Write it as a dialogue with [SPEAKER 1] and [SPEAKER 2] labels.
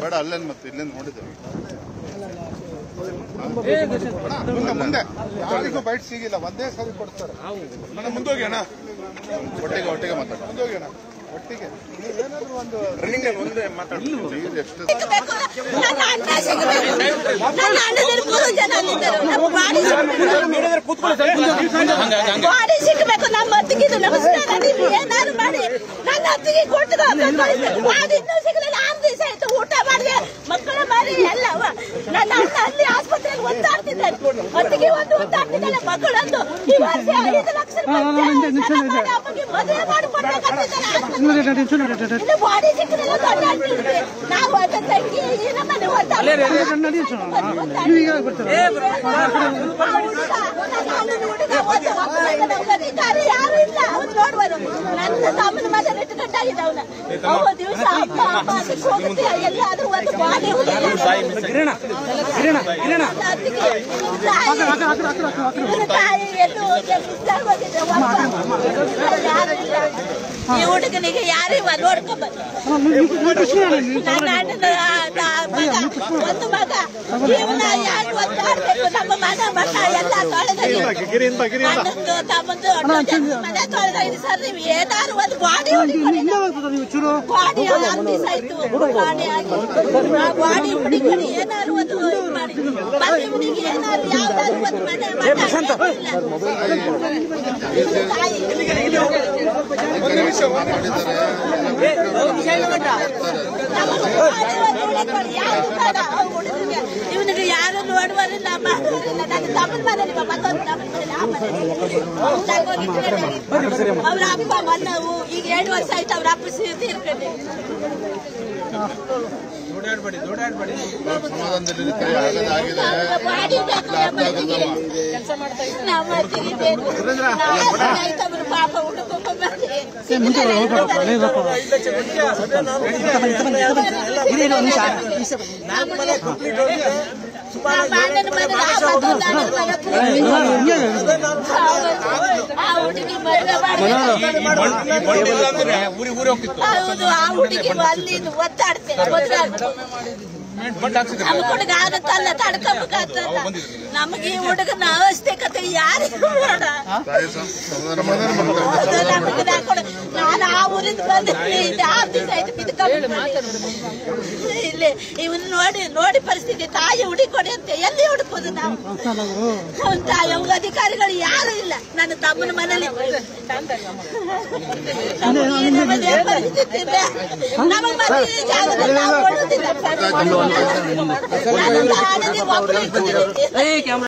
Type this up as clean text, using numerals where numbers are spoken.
[SPEAKER 1] ಬೇಡ ಅಲ್ಲೇನು ಮತ್ತೆ ಇಲ್ಲೇನು ನೋಡಿದ್ದೇವೆ ಮುಂದೆ ಯಾರಿಗೂ ಬೈಟ್ ಸಿಗಿಲ್ಲ ಒಂದೇ ಸರಿ ಕೊಡ್ತಾರೆ ಮುಂದೋಗಿ ಅಣ್ಣ ಒಟ್ಟಿಗೆ ಮಾತಾಡ ಮುಂದೋಗಿ ಅಣ್ಣ ಒಟ್ಟಿಗೆ ಏನಾದ್ರು ಒಂದು ರನ್ನಿಂಗ್ ಒಂದೇ ಮಾತಾಡಿ ಎಷ್ಟು
[SPEAKER 2] ಸಿಗಬೇಕು ನಮ್ಮ ಅತ್ತಿಗಿದು ನಮಸ್ಕಾರ ಏನಾದ್ರು ಮಾಡಿ ನನ್ನ ಅತ್ತಿಗೆ ಕೊಟ್ಟು ಇನ್ನೂ ಸಿಗಲಿಲ್ಲ 6 ದಿವಸ ಆಯ್ತು ಊಟ ಮಾಡಿದೆ ಮಕ್ಕಳ ಮಾಡಿ ಎಲ್ಲ ನನ್ನ ಅಣ್ಣ ಅಲ್ಲಿ ಆಸ್ಪತ್ರೆಯಲ್ಲಿ ಒದ್ದಾಡ್ತಿದ್ದಾರೆ ಅತ್ತಿಗೆ ಒದ್ದಾಡ್ತಿದ್ದಾಳೆ ಮಕ್ಕಳಂದು ಈ ವರ್ಷ 5 ಲಕ್ಷ ರೂಪಾಯಿ ಮದುವೆ ಮಾಡಿಕೊಡ್ಬೇಕಾಗ್ತಿದ್ದಾರೆ ಬಾಡಿ ಸಿಕ್ಕಲಿಲ್ಲ ನಾವು ಅದ ತಂಗಿ ನಮ್ಮನೆ ಯಾರು ಇಲ್ಲ ಅವ್ನು ನೋಡುವರು ನನ್ನ ತಮ್ಮನ ಮನೆ ಇಟ್ಟುಕೊಂಡಾಗಿದೆ ಅವನ ದಿವಸ ಅಪ್ಪ ಅಮ್ಮ ಅದಕ್ಕೆ ಹೋಗುತ್ತೆ ಎಲ್ಲಾದ್ರೂ ಒಂದು ಬಾಡಿ ತಾಯಿ ಎಲ್ಲೂ ಹೋಗಿದ್ರೆ ಈ ಹುಡುಗನಿಗೆ ಯಾರಿವ ನೋಡ್ಕೊಂಬಂದು ನನ್ನ ಅಣ್ಣನ ಒಂದು ಮಗ ಜೀವನ ಯಾಕೆ ಒದ್ದಾಡ್ಬೇಕು ನಮ್ಮ ಮಗ ಎಲ್ಲ ತೊಳೆದಾಗಿ ಅಣ್ಣಂದು ತಮ್ಮಂದು ಮನೆ ತೊಳೆದಾಗಿದೆ ಸರ್ ನೀವು ಏನಾದ್ರು ಒಂದು ಬಾಡಿ ಬಾಡಿ 6 ದಿವಸ ಆಯ್ತು ಬಾಡಿ ಆಗಿ ಬಾಡಿ ಹುಡುಗನಿ ಏನಾದ್ರು ಒಂದು ಮಾಡಿ ಬನ್ನಿ ಹುಡುಗಿ ಏನಾದ್ರು ಯಾವ್ದಾದ್ರು ಒಂದು ಮನೆ ಇವನಿಗೆ ಯಾರು ನೋಡುವರಿಲ್ಲ ಮಾಡೋರಿಲ್ಲ ನನ್ನ ತಮ್ಮನ ಮನೇಲಿ ಮತ್ತೊಂದು ಅವ್ರ ಅಪ್ಪ ಮನ್ನವು ಈಗ 7 ವರ್ಷ ಆಯ್ತು ಅವ್ರ ಅಪ್ಪ ತೀರ್ಕೊಂಡು ಪಾಪ ಹೌದು ಆ ಹುಡುಗಿ ಅಲ್ಲಿ ಒತ್ತಾಡ್ತೇನೆ ನಮ್ಮ ಹುಡುಗ ಆಗತ್ತಲ್ಲ ತಡ್ಕೋಬೇಕಾಗ್ತಲ್ಲ ನಮಗೆ ಈ ಹುಡುಗನ ಅವಶ್ಯಕತೆ ಯಾರಿಗೂ ಬೇಡ ನಾನು ಆ ಊರಿಂದ ಬಂದಿದ್ದೀನಿ 6 ದಿವಸ ಆಯ್ತು ಇಲ್ಲಿ ಇವನ್ ನೋಡಿ ಪರಿಸ್ಥಿತಿ ತಾಯಿ ಹುಡುಕೊಡಿ ಅಂತ ಎಲ್ಲಿ ಹುಡುಕೋದು ನಾವು ಅವನ ತಾಯಿ ಅವ್ರ ಅಧಿಕಾರಿಗಳು ಯಾರು ಇಲ್ಲ ನನ್ನ ತಮ್ಮನ ಮನೇಲಿ ಪರಿಸ್ಥಿತಿ ನಮಗೆ ಮನೆ ಜಾಗದಲ್ಲಿ ನಾವು ಕೊಡುವುದಿಲ್ಲ